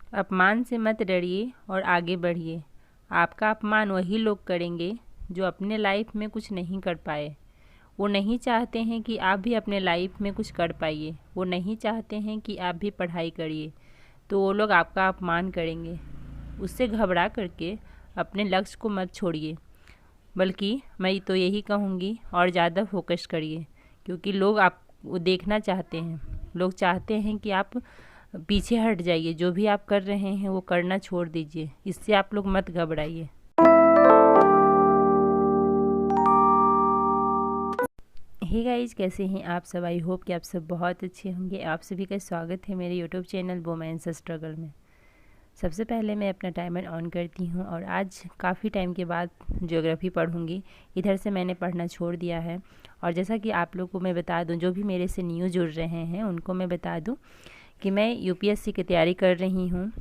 अपमान से मत डरिए और आगे बढ़िए। आपका अपमान वही लोग करेंगे जो अपने लाइफ में कुछ नहीं कर पाए। वो नहीं चाहते हैं कि आप भी अपने लाइफ में कुछ कर पाइए। वो नहीं चाहते हैं कि आप भी पढ़ाई करिए, तो वो लोग आपका अपमान करेंगे। उससे घबरा करके अपने लक्ष्य को मत छोड़िए, बल्कि मैं तो यही कहूँगी और ज़्यादा फोकस करिए, क्योंकि लोग आप वो देखना चाहते हैं। लोग चाहते हैं कि आप पीछे हट जाइए, जो भी आप कर रहे हैं वो करना छोड़ दीजिए। इससे आप लोग मत घबराइए। हे गाइज, कैसे हैं आप सब? आई होप कि आप सब बहुत अच्छे होंगे। आप सभी का स्वागत है मेरे यूट्यूब चैनल वुमेन्स स्ट्रगल में। सबसे पहले मैं अपना टाइमर ऑन करती हूँ और आज काफ़ी टाइम के बाद ज्योग्राफी पढ़ूँगी। इधर से मैंने पढ़ना छोड़ दिया है। और जैसा कि आप लोग को मैं बता दूँ, जो भी मेरे से न्यू जुड़ रहे हैं उनको मैं बता दूँ कि मैं यूपीएससी की तैयारी कर रही हूँ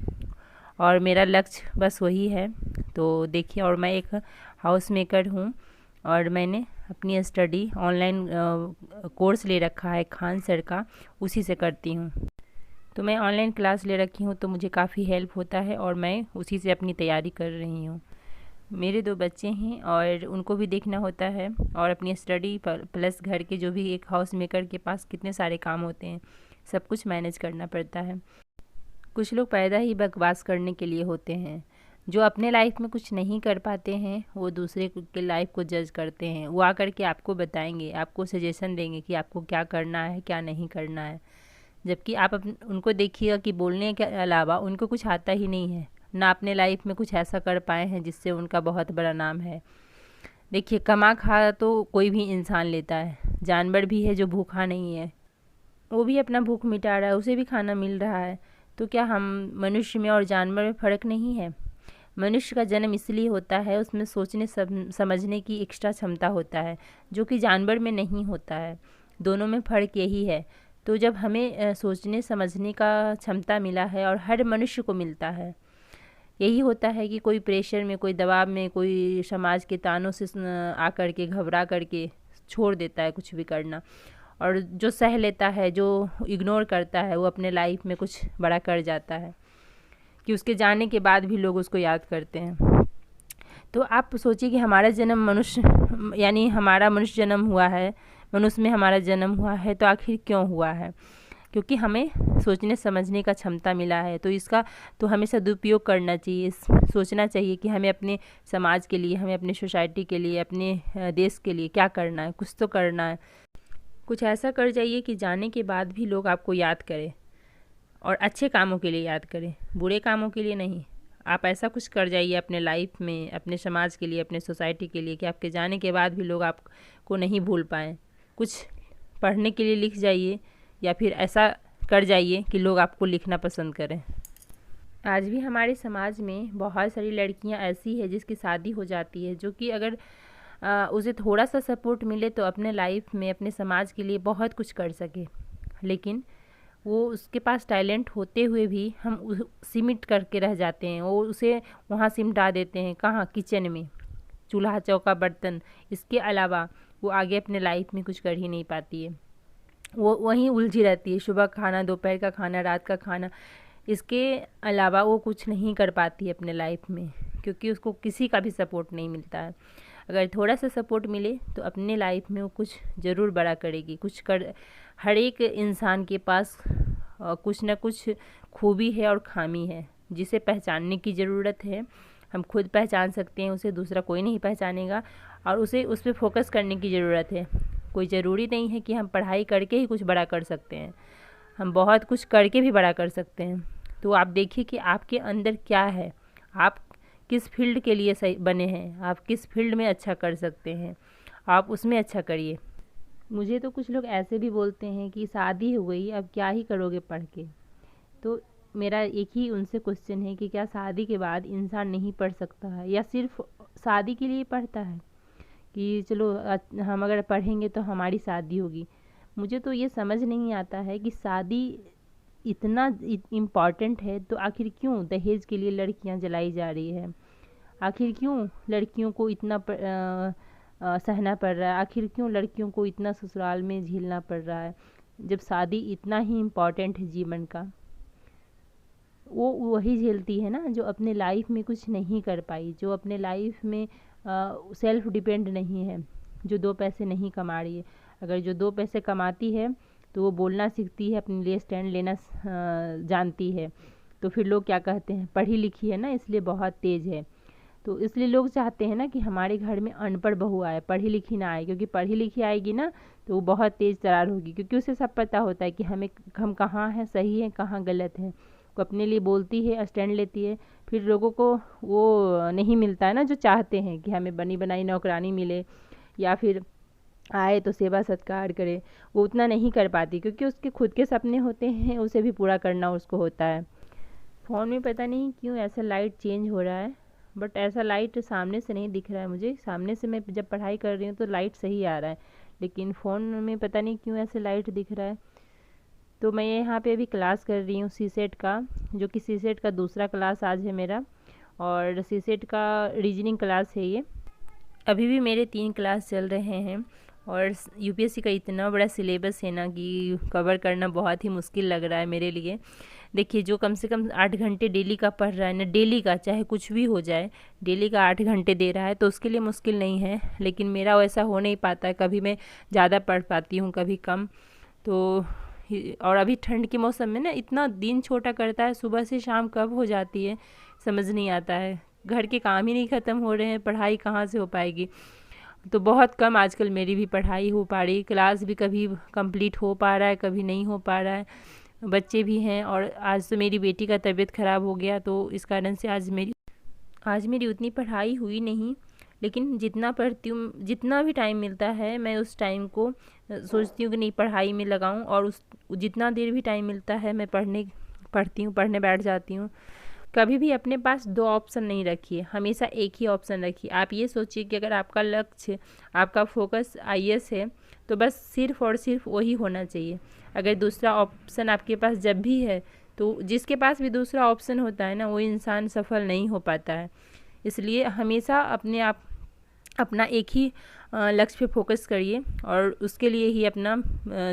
और मेरा लक्ष्य बस वही है। तो देखिए, और मैं एक हाउस मेकर हूँ और मैंने अपनी स्टडी ऑनलाइन कोर्स ले रखा है खान सर का, उसी से करती हूँ। तो मैं ऑनलाइन क्लास ले रखी हूँ, तो मुझे काफ़ी हेल्प होता है और मैं उसी से अपनी तैयारी कर रही हूँ। मेरे 2 बच्चे हैं और उनको भी देखना होता है, और अपनी स्टडी प्लस घर के जो भी एक हाउस मेकर के पास कितने सारे काम होते हैं, सब कुछ मैनेज करना पड़ता है। कुछ लोग पैदा ही बकवास करने के लिए होते हैं। जो अपने लाइफ में कुछ नहीं कर पाते हैं वो दूसरे के लाइफ को जज करते हैं। वो आकर के आपको बताएंगे, आपको सजेशन देंगे कि आपको क्या करना है, क्या नहीं करना है। जबकि आप उनको देखिएगा कि बोलने के अलावा उनको कुछ आता ही नहीं है, ना अपने लाइफ में कुछ ऐसा कर पाए हैं जिससे उनका बहुत बड़ा नाम है। देखिए, कमा खा तो कोई भी इंसान लेता है। जानवर भी है जो भूखा नहीं है, वो भी अपना भूख मिटा रहा है, उसे भी खाना मिल रहा है। तो क्या हम मनुष्य में और जानवर में फ़र्क नहीं है? मनुष्य का जन्म इसलिए होता है, उसमें सोचने समझने की एक्स्ट्रा क्षमता होता है, जो कि जानवर में नहीं होता है। दोनों में फ़र्क यही है। तो जब हमें सोचने समझने का क्षमता मिला है, और हर मनुष्य को मिलता है, यही होता है कि कोई प्रेशर में, कोई दबाव में, कोई समाज के तानों से आकर के घबरा करके छोड़ देता है कुछ भी करना। और जो सह लेता है, जो इग्नोर करता है, वो अपने लाइफ में कुछ बड़ा कर जाता है कि उसके जाने के बाद भी लोग उसको याद करते हैं। तो आप सोचिए कि हमारा जन्म मनुष्य, यानी हमारा मनुष्य जन्म हुआ है, मनुष्य में हमारा जन्म हुआ है, तो आखिर क्यों हुआ है? क्योंकि हमें सोचने समझने का क्षमता मिला है। तो इसका तो हमें सदुपयोग करना चाहिए। सोचना चाहिए कि हमें अपने समाज के लिए, हमें अपने सोसाइटी के लिए, अपने देश के लिए क्या करना है। कुछ तो करना है। कुछ ऐसा कर जाइए कि जाने के बाद भी लोग आपको याद करें, और अच्छे कामों के लिए याद करें, बुरे कामों के लिए नहीं। आप ऐसा कुछ कर जाइए अपने लाइफ में, अपने समाज के लिए, अपने सोसाइटी के लिए, कि आपके जाने के बाद भी लोग आपको नहीं भूल पाएँ। कुछ पढ़ने के लिए लिख जाइए, या फिर ऐसा कर जाइए कि लोग आपको लिखना पसंद करें। आज भी हमारे समाज में बहुत सारी लड़कियां ऐसी है जिसकी शादी हो जाती है, जो कि अगर उसे थोड़ा सा सपोर्ट मिले तो अपने लाइफ में, अपने समाज के लिए बहुत कुछ कर सके। लेकिन वो, उसके पास टैलेंट होते हुए भी हम सिमट करके रह जाते हैं। वो उसे वहाँ सिमटा देते हैं, कहाँ? किचन में, चूल्हा चौका बर्तन। इसके अलावा वो आगे अपने लाइफ में कुछ कर ही नहीं पाती है। वो वहीं उलझी रहती है, सुबह खाना, दोपहर का खाना, रात का खाना। इसके अलावा वो कुछ नहीं कर पाती है अपने लाइफ में, क्योंकि उसको किसी का भी सपोर्ट नहीं मिलता है। अगर थोड़ा सा सपोर्ट मिले तो अपने लाइफ में वो कुछ ज़रूर बड़ा करेगी। कुछ कर हर एक इंसान के पास कुछ ना कुछ खूबी है और खामी है, जिसे पहचानने की ज़रूरत है। हम खुद पहचान सकते हैं उसे, दूसरा कोई नहीं पहचानेगा। और उसे उस पर फोकस करने की ज़रूरत है। कोई ज़रूरी नहीं है कि हम पढ़ाई करके ही कुछ बड़ा कर सकते हैं, हम बहुत कुछ करके भी बड़ा कर सकते हैं। तो आप देखिए कि आपके अंदर क्या है, आप किस फील्ड के लिए सही बने हैं, आप किस फील्ड में अच्छा कर सकते हैं, आप उसमें अच्छा करिए। मुझे तो कुछ लोग ऐसे भी बोलते हैं कि शादी हो गई, अब क्या ही करोगे पढ़ के। तो मेरा एक ही उनसे क्वेश्चन है कि क्या शादी के बाद इंसान नहीं पढ़ सकता है, या सिर्फ शादी के लिए पढ़ता है कि चलो हम अगर पढ़ेंगे तो हमारी शादी होगी। मुझे तो ये समझ नहीं आता है कि शादी इतना इम्पॉर्टेंट है तो आखिर क्यों दहेज के लिए लड़कियां जलाई जा रही है? आखिर क्यों लड़कियों को इतना सहना पड़ रहा है? आखिर क्यों लड़कियों को इतना ससुराल में झेलना पड़ रहा है, जब शादी इतना ही इम्पॉर्टेंट है जीवन का? वो वही झेलती है ना जो अपने लाइफ में कुछ नहीं कर पाई, जो अपने लाइफ में सेल्फ डिपेंड नहीं है, जो 2 पैसे नहीं कमा रही है। अगर जो 2 पैसे कमाती है तो वो बोलना सीखती है, अपने लिए स्टैंड लेना जानती है। तो फिर लोग क्या कहते हैं, पढ़ी लिखी है ना इसलिए बहुत तेज़ है। तो इसलिए लोग चाहते हैं ना कि हमारे घर में अनपढ़ बहू आए, पढ़ी लिखी ना आए, क्योंकि पढ़ी लिखी आएगी ना तो वो बहुत तेज़ तरार होगी, क्योंकि उसे सब पता होता है कि हम कहाँ हैं सही हैं कहाँ गलत हैं। वो अपने लिए बोलती है, स्टैंड लेती है। फिर लोगों को वो नहीं मिलता है ना जो चाहते हैं कि हमें बनी बनाई नौकरानी मिले, या फिर आए तो सेवा सत्कार करे। वो उतना नहीं कर पाती, क्योंकि उसके खुद के सपने होते हैं, उसे भी पूरा करना उसको होता है। फ़ोन में पता नहीं क्यों ऐसा लाइट चेंज हो रहा है, बट ऐसा लाइट सामने से नहीं दिख रहा है मुझे। सामने से मैं जब पढ़ाई कर रही हूँ तो लाइट सही आ रहा है, लेकिन फ़ोन में पता नहीं क्यों ऐसे लाइट दिख रहा है। तो मैं यहाँ पे अभी क्लास कर रही हूँ सीसेट का, जो कि सीसेट का दूसरा क्लास आज है मेरा, और सीसेट का रीजनिंग क्लास है ये। अभी भी मेरे 3 क्लास चल रहे हैं, और यूपीएससी का इतना बड़ा सिलेबस है ना कि कवर करना बहुत ही मुश्किल लग रहा है मेरे लिए। देखिए, जो कम से कम 8 घंटे डेली का पढ़ रहा है ना, डेली का चाहे कुछ भी हो जाए, डेली का 8 घंटे दे रहा है, तो उसके लिए मुश्किल नहीं है। लेकिन मेरा वैसा हो नहीं पाता है, कभी मैं ज़्यादा पढ़ पाती हूँ कभी कम। तो और अभी ठंड के मौसम में ना इतना दिन छोटा करता है, सुबह से शाम कब हो जाती है समझ नहीं आता है। घर के काम ही नहीं ख़त्म हो रहे हैं, पढ़ाई कहाँ से हो पाएगी। तो बहुत कम आजकल मेरी भी पढ़ाई हो पा रही, क्लास भी कभी कंप्लीट हो पा रहा है, कभी नहीं हो पा रहा है। बच्चे भी हैं, और आज तो मेरी बेटी का तबीयत ख़राब हो गया, तो इस कारण से आज मेरी उतनी पढ़ाई हुई नहीं। लेकिन जितना पढ़ती हूँ, जितना भी टाइम मिलता है, मैं उस टाइम को सोचती हूँ कि नहीं पढ़ाई में लगाऊँ, और उस जितना देर भी टाइम मिलता है मैं पढ़ती हूँ, पढ़ने बैठ जाती हूँ। कभी भी अपने पास 2 ऑप्शन नहीं रखिए, हमेशा एक ही ऑप्शन रखिए। आप ये सोचिए कि अगर आपका लक्ष्य, आपका फोकस आईएएस है, तो बस सिर्फ़ और सिर्फ वही होना चाहिए। अगर दूसरा ऑप्शन आपके पास जब भी है, तो जिसके पास भी दूसरा ऑप्शन होता है ना, वो इंसान सफल नहीं हो पाता है। इसलिए हमेशा अपना एक ही लक्ष्य पे फोकस करिए, और उसके लिए ही अपना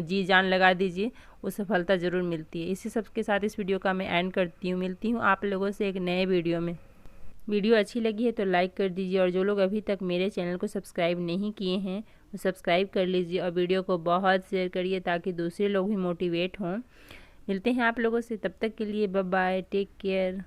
जी जान लगा दीजिए, वो सफलता ज़रूर मिलती है। इसी सब के साथ इस वीडियो का मैं एंड करती हूँ। मिलती हूँ आप लोगों से एक नए वीडियो में। वीडियो अच्छी लगी है तो लाइक कर दीजिए, और जो लोग अभी तक मेरे चैनल को सब्सक्राइब नहीं किए हैं वो सब्सक्राइब कर लीजिए, और वीडियो को बहुत शेयर करिए ताकि दूसरे लोग भी मोटिवेट हों। मिलते हैं आप लोगों से, तब तक के लिए बाय बाय, टेक केयर।